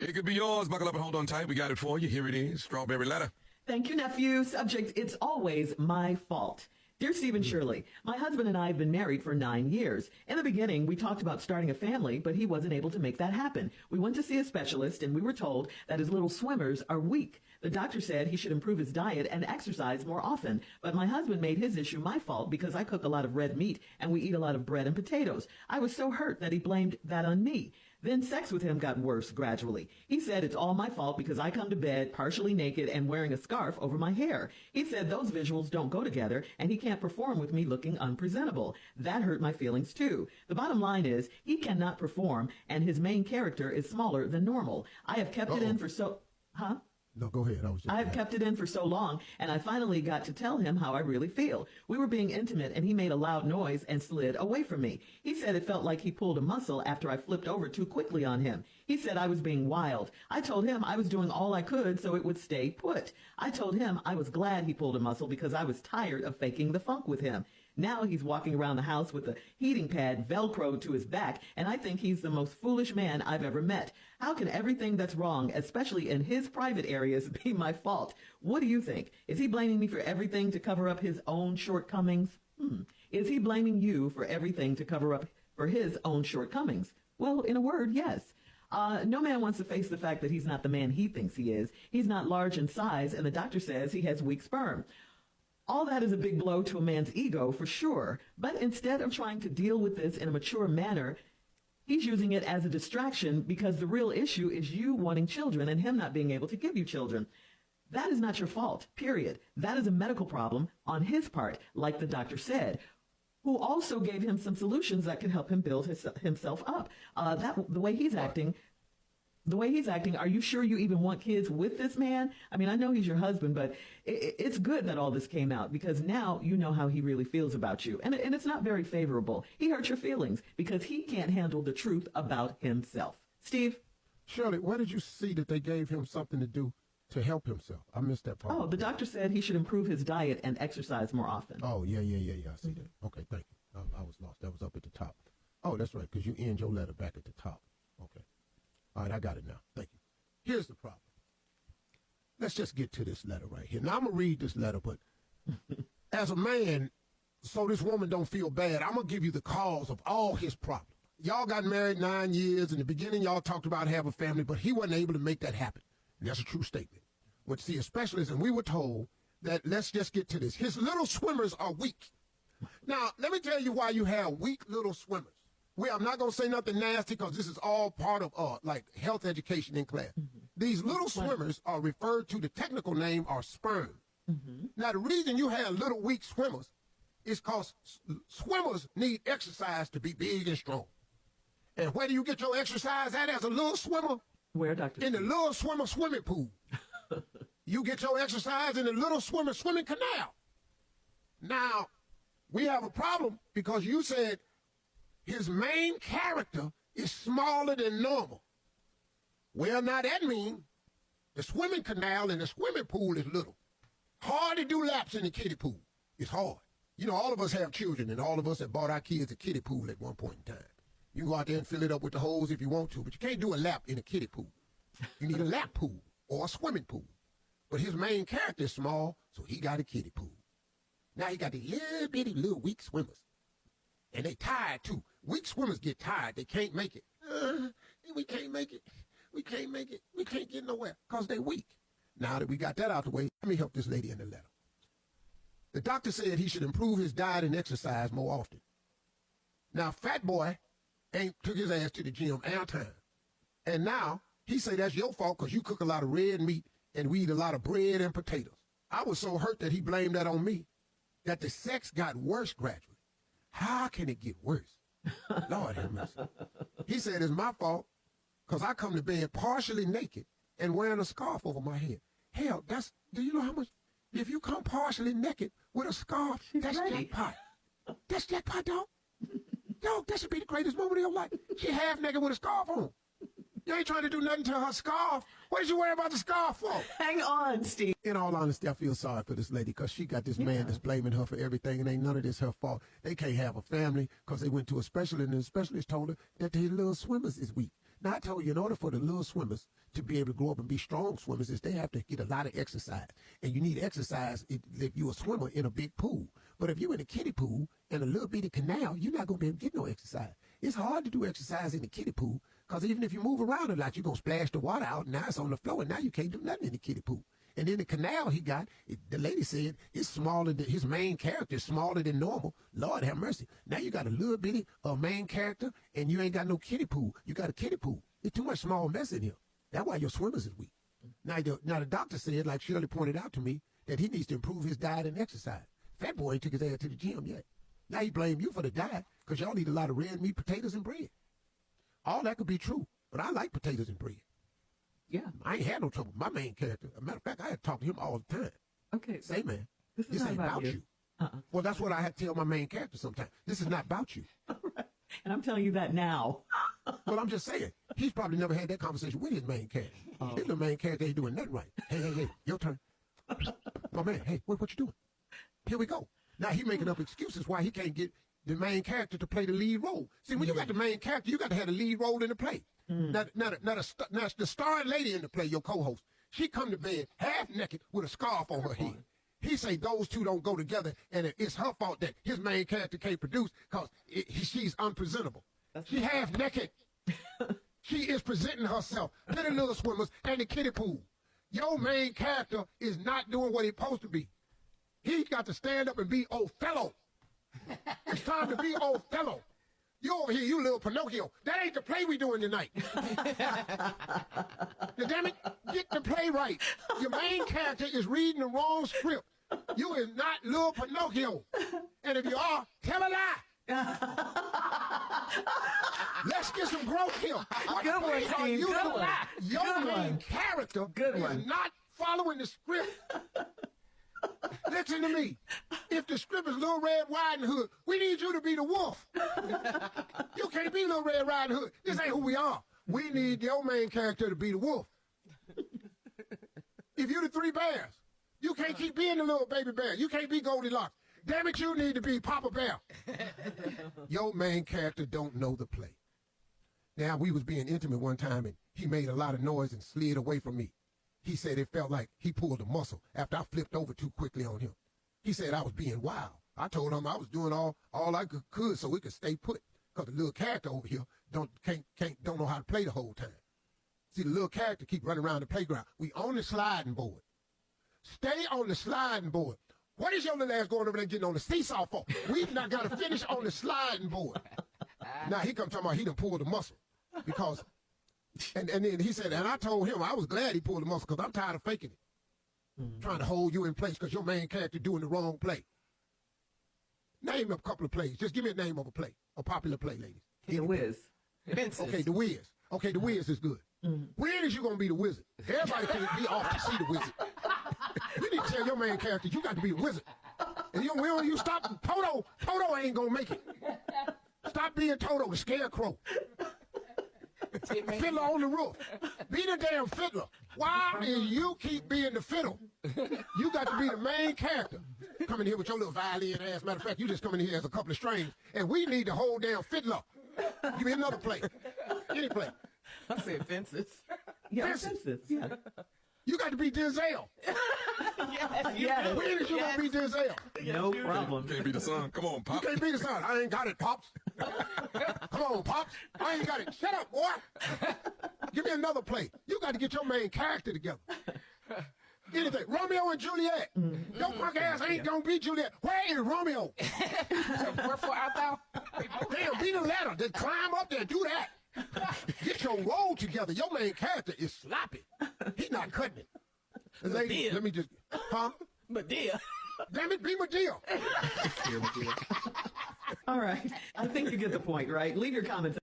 It could be yours. Buckle up and hold on tight. We got it for you. Here it is. Strawberry letter. Thank you, nephew. Subject, it's always my fault. Dear Stephen Shirley, my husband and I have been married for 9 years. In the beginning, we talked about starting a family, but he wasn't able to make that happen. We went to see a specialist, and we were told that his little swimmers are weak. The doctor said he should improve his diet and exercise more often. But my husband made his issue my fault because I cook a lot of red meat and we eat a lot of bread and potatoes. I was so hurt that he blamed that on me. Then sex with him got worse gradually. He said it's all my fault because I come to bed partially naked and wearing a scarf over my hair. He said those visuals don't go together and he can't perform with me looking unpresentable. That hurt my feelings too. The bottom line is he cannot perform and his main character is smaller than normal. I have kept it in for so... Huh? No, go ahead. I've kept it in for so long, and I finally got to tell him how I really feel. We were being intimate, and he made a loud noise and slid away from me. He said it felt like he pulled a muscle after I flipped over too quickly on him. He said I was being wild. I told him I was doing all I could so it would stay put. I told him I was glad he pulled a muscle because I was tired of faking the funk with him. Now he's walking around the house with a heating pad velcroed to his back, and I think he's the most foolish man I've ever met. How can everything that's wrong, especially in his private areas, be my fault? What do you think? Is he blaming me for everything to cover up his own shortcomings? Is he blaming you for everything to cover up for his own shortcomings? Well, in a word, yes. No man wants to face the fact that he's not the man he thinks he is. He's not large in size, and the doctor says he has weak sperm. All that is a big blow to a man's ego, for sure. But instead of trying to deal with this in a mature manner, he's using it as a distraction because the real issue is you wanting children and him not being able to give you children. That is not your fault, period. That is a medical problem on his part, like the doctor said, who also gave him some solutions that could help him build himself up. The way he's acting, are you sure you even want kids with this man? I mean, I know he's your husband, but it's good that all this came out because now you know how he really feels about you. And it's not very favorable. He hurt your feelings because he can't handle the truth about himself. Steve? Shirley, where did you see that they gave him something to do to help himself? I missed that part. Oh, the doctor said he should improve his diet and exercise more often. Oh, yeah. I see that. Okay, thank you. I was lost. That was up at the top. Oh, that's right, because you end your letter back at the top. Okay. All right, I got it now. Thank you. Here's the problem. Let's just get to this letter right here. Now, I'm going to read this letter, but as a man, so this woman don't feel bad, I'm going to give you the cause of all his problems. Y'all got married 9 years. In the beginning, y'all talked about having a family, but he wasn't able to make that happen. And that's a true statement. Went to see a specialist, and we were told that let's just get to this. His little swimmers are weak. Now, let me tell you why you have weak little swimmers. Well, I'm not going to say nothing nasty because this is all part of like health education in class. These little swimmers are referred to, the technical name are sperm. Now, the reason you have little weak swimmers is because swimmers need exercise to be big and strong. And where do you get your exercise at as a little swimmer? Where, Doctor? In the little swimmer swimming pool. You get your exercise in the little swimmer swimming canal. Now, we have a problem because you said his main character is smaller than normal. Well, now that means the swimming canal and the swimming pool is little. Hard to do laps in the kiddie pool. It's hard. You know, all of us have children, and all of us have bought our kids a kiddie pool at one point in time. You can go out there and fill it up with the hose if you want to, but you can't do a lap in a kiddie pool. You need a lap pool or a swimming pool. But his main character is small, so he got a kiddie pool. Now he got these little bitty little weak swimmers. And they tired too. Weak swimmers get tired. They can't make it. We can't make it. We can't make it. We can't get nowhere because they're weak. Now that we got that out the way, let me help this lady in the letter. The doctor said he should improve his diet and exercise more often. Now, fat boy ain't took his ass to the gym and time. And now he say that's your fault because you cook a lot of red meat and we eat a lot of bread and potatoes. I was so hurt that he blamed that on me, that the sex got worse gradually. How can it get worse? Lord have mercy. He said it's my fault because I come to bed partially naked and wearing a scarf over my head. Hell, do you know how much? If you come partially naked with a scarf, that's jackpot. That's jackpot, dog. Dog, that should be the greatest moment of your life. She half naked with a scarf on. You ain't trying to do nothing to her scarf. What did you worry about the scarf for? Hang on, Steve. In all honesty, I feel sorry for this lady because she got this man that's blaming her for everything, and ain't none of this her fault. They can't have a family because they went to a specialist, and the specialist told her that their little swimmers is weak. Now, I told you, in order for the little swimmers to be able to grow up and be strong swimmers, is they have to get a lot of exercise. And you need exercise if you're a swimmer in a big pool. But if you're in a kiddie pool and a little bitty canal, you're not going to be able to get no exercise. It's hard to do exercise in the kiddie pool because even if you move around a lot, you're going to splash the water out. Now it's on the floor, and now you can't do nothing in the kiddie pool. And then the canal he got, the lady said, it's smaller than, his main character is smaller than normal. Lord have mercy. Now you got a little bitty main character, and you ain't got no kiddie pool. You got a kiddie pool. There's too much small mess in here. That's why your swimmers is weak. Now the doctor said, like Shirley pointed out to me, that he needs to improve his diet and exercise. Fat boy ain't took his ass to the gym yet. Now he blame you for the diet because y'all eat a lot of red meat, potatoes, and bread. All that could be true, but I like potatoes and bread. Yeah. I ain't had no trouble with my main character. As a matter of fact, I had to talk to him all the time. Okay. Say, man, This ain't about you. Well, that's what I had to tell my main character sometimes. This is not about you. Right. And I'm telling you that now. Well, I'm just saying, he's probably never had that conversation with his main character. His little main character ain't doing nothing right. Hey, your turn. My man, hey, what you doing? Here we go. Now he making up excuses why he can't get the main character to play the lead role. See, when you got the main character, you got to have the lead role in the play. Now the starring lady in the play, your co-host, she come to bed half naked with a scarf on her head. He say those two don't go together, and it's her fault that his main character can't produce because she's unpresentable. She half naked. She is presenting herself to the little swimmers and the kiddie pool. Your main character is not doing what he's supposed to be. He got to stand up and be Othello. It's time to be Othello. You over here, you little Pinocchio. That ain't the play we doing tonight. Damn it, get the play right. Your main character is reading the wrong script. You is not little Pinocchio. And if you are, tell a lie. Let's get some growth here. Good one, Steve. Good one. Your main character is not following the script. Listen to me. If the script is Little Red Riding Hood, we need you to be the wolf. You can't be Little Red Riding Hood. This ain't who we are. We need your main character to be the wolf. If you're the three bears, you can't keep being the little baby bear. You can't be Goldilocks. Damn it, you need to be Papa Bear. Your main character don't know the play. Now, we was being intimate one time, and he made a lot of noise and slid away from me. He said it felt like he pulled a muscle after I flipped over too quickly on him. He said I was being wild. I told him I was doing all I could so we could stay put, because the little character over here don't know how to play the whole time. See, the little character keep running around the playground. We on the sliding board. Stay on the sliding board. What is your little ass going over there getting on the seesaw for? We've not got to finish on the sliding board. Now he come talking about he done pulled a muscle because, and then he said, and I told him I was glad he pulled the muscle because I'm tired of faking it. Trying to hold you in place because your main character doing the wrong play. Name a couple of plays. Just give me a name of a play, a popular play, ladies. The Wiz. Okay, The Wiz. Okay, The Wiz is good. When is you going to be the wizard? Everybody can't be off to see the wizard. You need to tell your main character you got to be the wizard. And you stop, Toto ain't going to make it. Stop being Toto, the scarecrow. Fiddler on the roof. Be the damn fiddler. Why is you keep being the fiddle? You got to be the main character. Come in here with your little violin ass. Matter of fact, you just come in here as a couple of strings, and we need the whole damn fiddler. Give me another play. Any play. I said fences. Yeah, Fences. fences. Yeah. You got to be Denzel. Yes. When is you going to be Denzel? No problem. Can't be the son. Come on, You Pop. can't be the son. I ain't got it, Pops. Come on, Pops. I ain't got it. Shut up, boy. Give me another play. You got to get your main character together. Anything. Romeo and Juliet. Your punk ass ain't going to be Juliet. Where is Romeo? Wherefore art thou? Damn, be the ladder. Just climb up there. Do that. Get your role together. Your main character is sloppy. He's not cutting it. Lady, Medea. let me just, huh? Medea. Damn it, be Medea. All right. I think you get the point, right? Leave your comments.